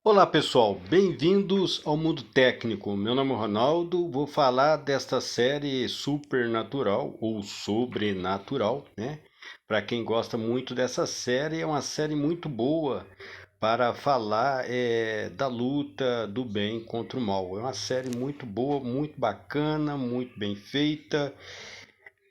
Olá pessoal, bem-vindos ao Mundo Técnico. Meu nome é Ronaldo, vou falar desta série Supernatural ou Sobrenatural, né? Para quem gosta muito dessa série, é uma série muito boa para falar da luta do bem contra o mal. É uma série muito boa, muito bacana, muito bem feita.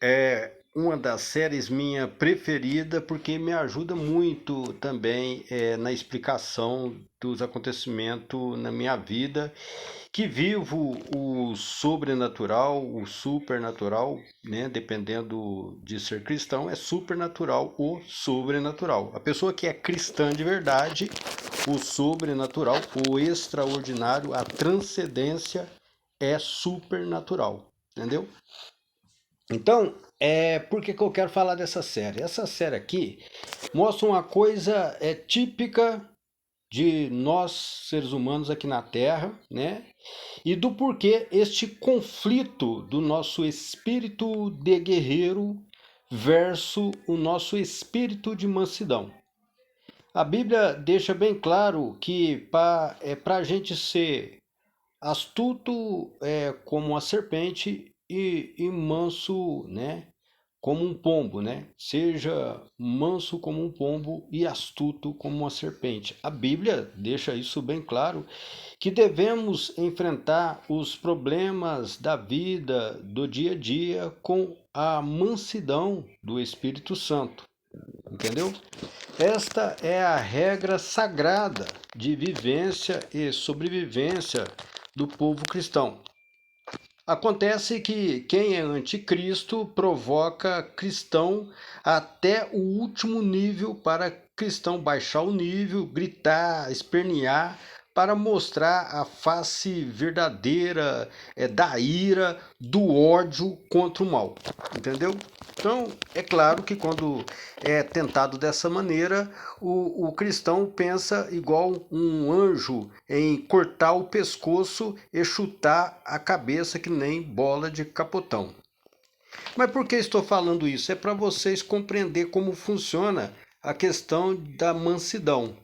É uma das séries minha preferida porque me ajuda muito também na explicação dos acontecimentos na minha vida, que vivo o sobrenatural, o supernatural, né? Dependendo de ser cristão, é supernatural ou sobrenatural. A pessoa que é cristã de verdade, o sobrenatural, o extraordinário, a transcendência é supernatural, entendeu? Então, por que eu quero falar dessa série? Essa série aqui mostra uma coisa típica de nós, seres humanos aqui na Terra, né? E do porquê este conflito do nosso espírito de guerreiro versus o nosso espírito de mansidão. A Bíblia deixa bem claro que para a gente ser astuto como a serpente e manso, né? Como um pombo, né? Seja manso como um pombo e astuto como uma serpente. A Bíblia deixa isso bem claro, que devemos enfrentar os problemas da vida, do dia a dia, com a mansidão do Espírito Santo, entendeu? Esta é a regra sagrada de vivência e sobrevivência do povo cristão. Acontece que quem é anticristo provoca cristão até o último nível para cristão baixar o nível, gritar, espernear, para mostrar a face verdadeira da ira, do ódio contra o mal. Entendeu? Então, é claro que quando é tentado dessa maneira, o cristão pensa igual um anjo em cortar o pescoço e chutar a cabeça que nem bola de capotão. Mas por que estou falando isso? É para vocês compreender como funciona a questão da mansidão.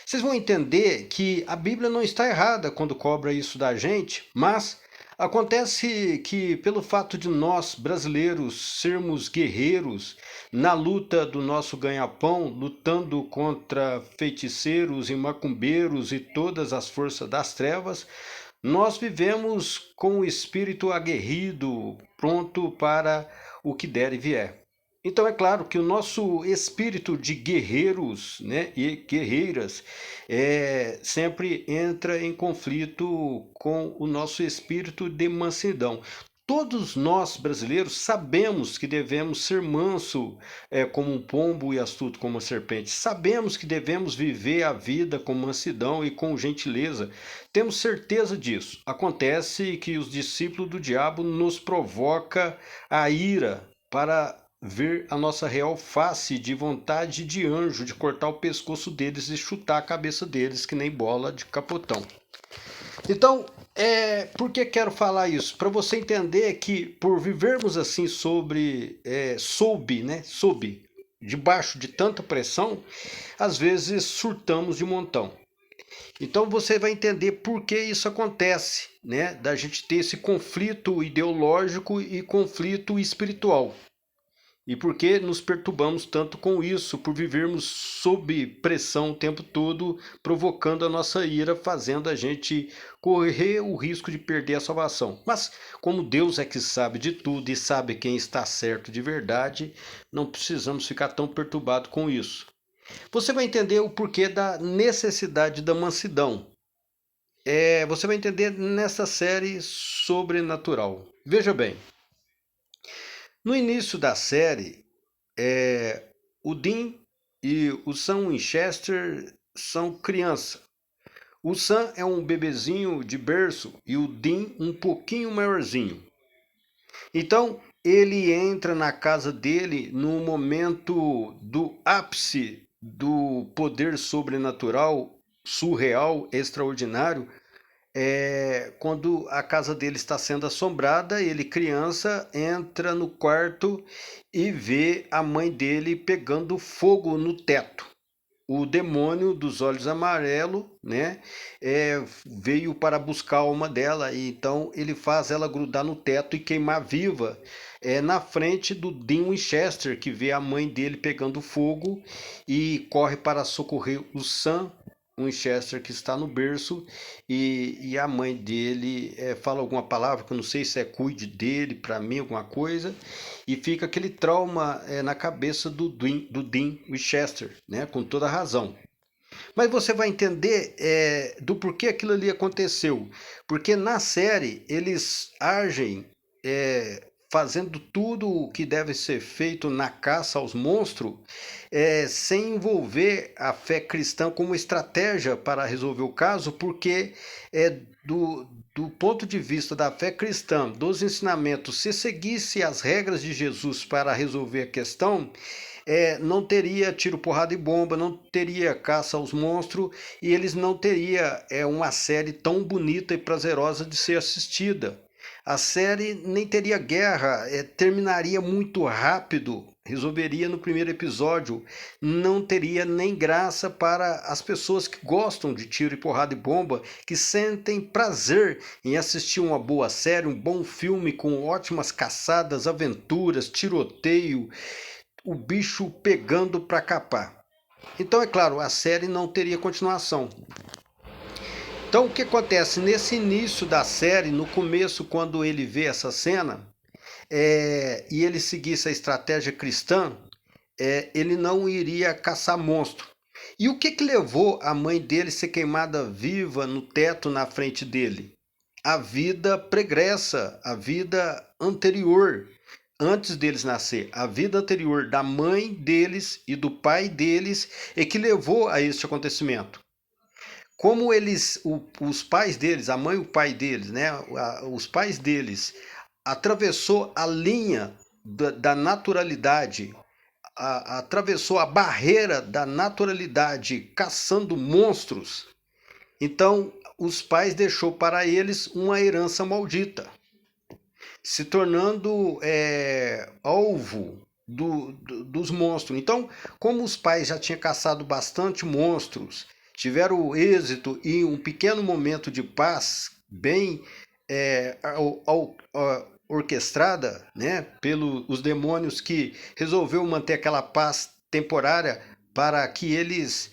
Vocês vão entender que a Bíblia não está errada quando cobra isso da gente, mas acontece que, pelo fato de nós brasileiros sermos guerreiros na luta do nosso ganha-pão, lutando contra feiticeiros e macumbeiros e todas as forças das trevas, nós vivemos com o espírito aguerrido, pronto para o que der e vier. Então é claro que o nosso espírito de guerreiros, né, e guerreiras sempre entra em conflito com o nosso espírito de mansidão. Todos nós brasileiros sabemos que devemos ser manso como um pombo e astuto como uma serpente. Sabemos que devemos viver a vida com mansidão e com gentileza. Temos certeza disso. Acontece que os discípulos do diabo nos provoca a ira para ver a nossa real face de vontade de anjo, de cortar o pescoço deles e chutar a cabeça deles que nem bola de capotão. Então, por que quero falar isso? Para você entender que por vivermos assim sob, debaixo de tanta pressão, às vezes surtamos de montão. Então você vai entender por que isso acontece, né? Da gente ter esse conflito ideológico e conflito espiritual. E por que nos perturbamos tanto com isso, por vivermos sob pressão o tempo todo, provocando a nossa ira, fazendo a gente correr o risco de perder a salvação. Mas, como Deus é que sabe de tudo e sabe quem está certo de verdade, não precisamos ficar tão perturbados com isso. Você vai entender o porquê da necessidade da mansidão. Você vai entender nessa série sobrenatural. Veja bem, no início da série, o Dean e o Sam Winchester são criança. O Sam é um bebezinho de berço e o Dean um pouquinho maiorzinho. Então ele entra na casa dele no momento do ápice do poder sobrenatural, surreal, extraordinário, quando a casa dele está sendo assombrada, ele, criança, entra no quarto e vê a mãe dele pegando fogo no teto. o demônio dos olhos amarelos, né, veio para buscar a alma dela, e então ele faz ela grudar no teto e queimar viva, na frente do Dean Winchester, que vê a mãe dele pegando fogo e corre para socorrer o Sam Winchester, que está no berço, e a mãe dele fala alguma palavra que eu não sei se é cuide dele, para mim, alguma coisa, e fica aquele trauma na cabeça do Dean Winchester, né, com toda a razão. Mas você vai entender do porquê aquilo ali aconteceu. Porque na série eles agem fazendo tudo o que deve ser feito na caça aos monstros, sem envolver a fé cristã como estratégia para resolver o caso, porque do ponto de vista da fé cristã, dos ensinamentos, se seguisse as regras de Jesus para resolver a questão, não teria tiro, porrada e bomba, não teria caça aos monstros, e eles não teriam uma série tão bonita e prazerosa de ser assistida. A série nem teria guerra, terminaria muito rápido, resolveria no primeiro episódio, não teria nem graça para as pessoas que gostam de tiro e porrada e bomba, que sentem prazer em assistir uma boa série, um bom filme com ótimas caçadas, aventuras, tiroteio, o bicho pegando para capar. Então, é claro, a série não teria continuação. Então, o que acontece nesse início da série, no começo, quando ele vê essa cena, e ele seguisse a estratégia cristã, ele não iria caçar monstro. E o que levou a mãe dele a ser queimada viva no teto na frente dele? A vida pregressa, a vida anterior, antes deles nascer, a vida anterior da mãe deles e do pai deles é que levou a este acontecimento. Como os pais deles, a mãe e o pai deles, né, os pais deles, atravessou a linha da naturalidade, atravessou a barreira da naturalidade caçando monstros, então os pais deixou para eles uma herança maldita, se tornando alvo dos monstros. Então, como os pais já tinham caçado bastante monstros, tiveram êxito em um pequeno momento de paz, bem orquestrada, né, pelos demônios, que resolveu manter aquela paz temporária para que eles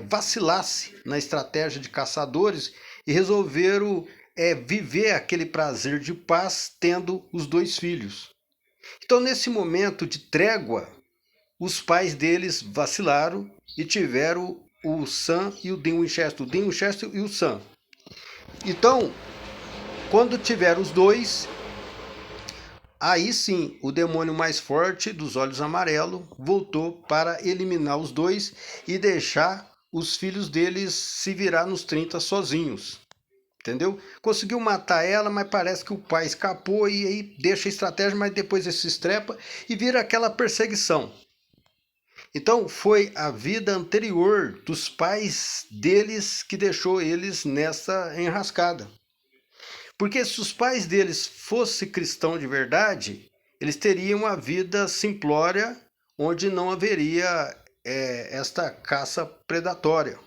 vacilassem na estratégia de caçadores, e resolveram viver aquele prazer de paz tendo os dois filhos. Então, nesse momento de trégua, os pais deles vacilaram e tiveram o Sam e o Dean Winchester, e o Sam. Então, quando tiveram os dois, aí sim o demônio mais forte dos olhos amarelos voltou para eliminar os dois e deixar os filhos deles se virar nos 30 sozinhos. Entendeu? Conseguiu matar ela, mas parece que o pai escapou, e aí deixa a estratégia, mas depois ele se estrepa e vira aquela perseguição. Então, foi a vida anterior dos pais deles que deixou eles nessa enrascada. Porque se os pais deles fossem cristãos de verdade, eles teriam uma vida simplória, onde não haveria esta caça predatória.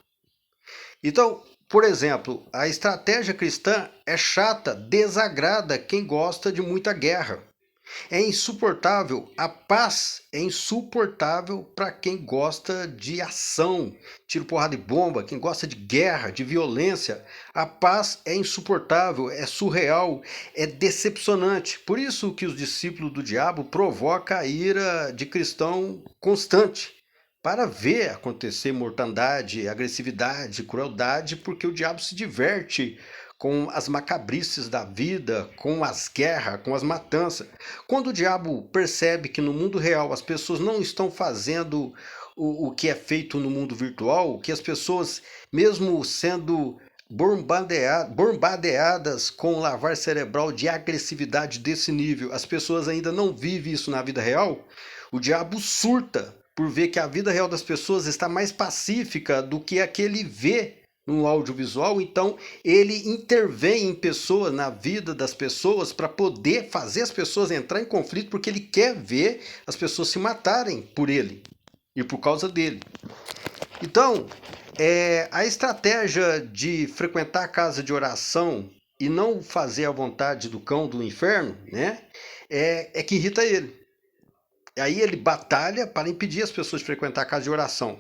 Então, por exemplo, a estratégia cristã é chata, desagrada quem gosta de muita guerra. É insuportável, a paz é insuportável para quem gosta de ação, tiro, porrada e bomba, quem gosta de guerra, de violência. A paz é insuportável, é surreal, é decepcionante. Por isso que os discípulos do diabo provocam a ira de cristão constante, para ver acontecer mortandade, agressividade, crueldade, porque o diabo se diverte com as macabrices da vida, com as guerras, com as matanças. Quando o diabo percebe que no mundo real as pessoas não estão fazendo o que é feito no mundo virtual, que as pessoas, mesmo sendo bombardeadas com lavar cerebral de agressividade desse nível, as pessoas ainda não vivem isso na vida real, o diabo surta por ver que a vida real das pessoas está mais pacífica do que a que ele vê no audiovisual. Então ele intervém em pessoas, na vida das pessoas, para poder fazer as pessoas entrar em conflito, porque ele quer ver as pessoas se matarem por ele e por causa dele. Então, a estratégia de frequentar a casa de oração e não fazer a vontade do cão do inferno, né, é que irrita ele. Aí ele batalha para impedir as pessoas de frequentar a casa de oração.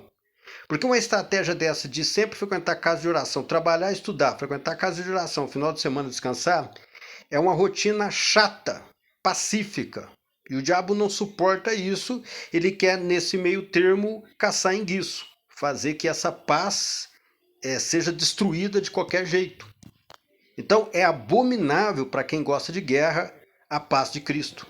Porque uma estratégia dessa de sempre frequentar a casa de oração, trabalhar, estudar, frequentar a casa de oração, final de semana descansar, é uma rotina chata, pacífica. E o diabo não suporta isso, ele quer, nesse meio termo, caçar enguiço, fazer que essa paz seja destruída de qualquer jeito. Então é abominável para quem gosta de guerra a paz de Cristo.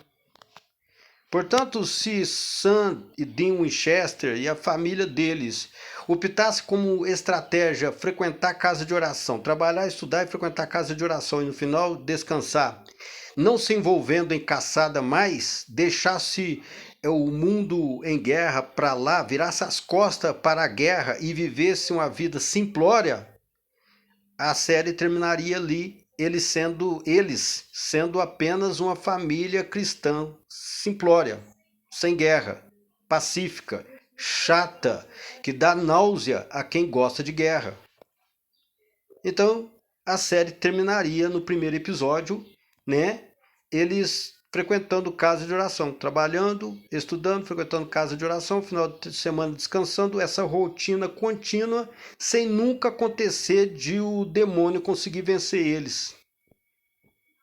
Portanto, se Sam e Dean Winchester e a família deles optassem como estratégia frequentar a casa de oração, trabalhar, estudar e frequentar a casa de oração e no final descansar, não se envolvendo em caçada mais, deixasse o mundo em guerra para lá, virasse as costas para a guerra e vivesse uma vida simplória, a série terminaria ali, eles sendo apenas uma família cristã simplória, sem guerra, pacífica, chata, que dá náusea a quem gosta de guerra. Então, a série terminaria no primeiro episódio, né? Eles frequentando casa de oração, trabalhando, estudando, frequentando casa de oração, final de semana descansando, essa rotina contínua, sem nunca acontecer de o demônio conseguir vencer eles.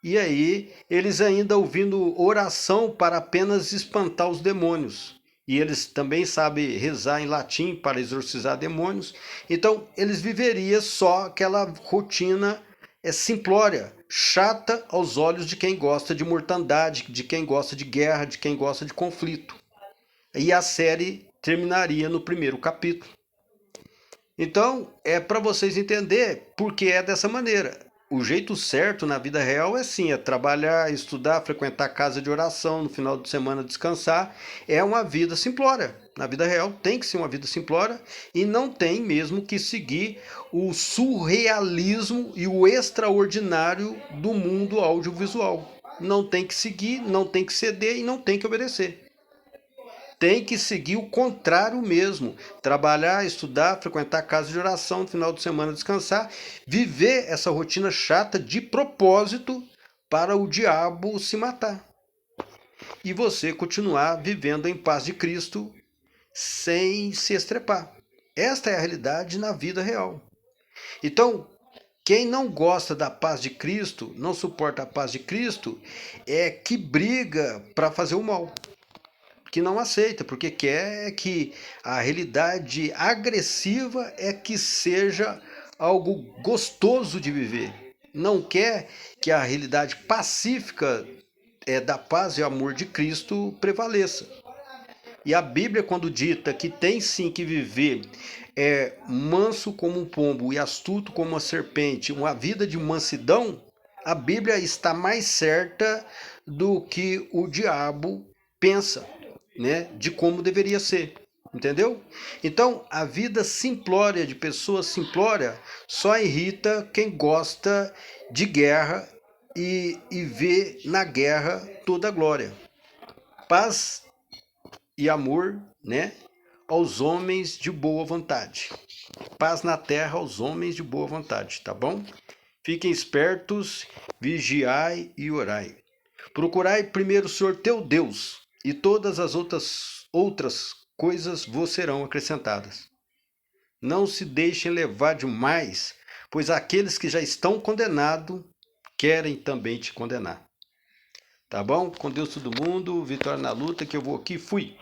E aí, eles ainda ouvindo oração para apenas espantar os demônios. E eles também sabem rezar em latim para exorcizar demônios. Então, eles viveriam só aquela rotina simplória, chata aos olhos de quem gosta de mortandade, de quem gosta de guerra, de quem gosta de conflito. E a série terminaria no primeiro capítulo. Então, é para vocês entenderem por que é dessa maneira. O jeito certo na vida real é sim, é trabalhar, estudar, frequentar casa de oração, no final de semana descansar. É uma vida simplória. Na vida real tem que ser uma vida simplória e não tem mesmo que seguir o surrealismo e o extraordinário do mundo audiovisual. Não tem que seguir, não tem que ceder e não tem que obedecer. Tem que seguir o contrário mesmo. Trabalhar, estudar, frequentar a casa de oração, no final de semana descansar, viver essa rotina chata de propósito para o diabo se matar. E você continuar vivendo em paz de Cristo sem se estrepar. Esta é a realidade na vida real. Então, quem não gosta da paz de Cristo, não suporta a paz de Cristo, é que briga para fazer o mal. Que não aceita, porque quer que a realidade agressiva é que seja algo gostoso de viver. Não quer que a realidade pacífica da paz e amor de Cristo prevaleça. E a Bíblia, quando dita que tem sim que viver manso como um pombo e astuto como uma serpente, uma vida de mansidão, a Bíblia está mais certa do que o diabo pensa, né, de como deveria ser, entendeu? Então, a vida simplória de pessoas simplória só irrita quem gosta de guerra e vê na guerra toda a glória. Paz e amor, né, aos homens de boa vontade. Paz na terra aos homens de boa vontade, tá bom? Fiquem espertos, vigiai e orai. Procurai primeiro o Senhor teu Deus, e todas as outras coisas vos serão acrescentadas. Não se deixem levar demais, pois aqueles que já estão condenados querem também te condenar. Tá bom? Com Deus todo mundo, vitória na luta, que eu vou aqui, fui!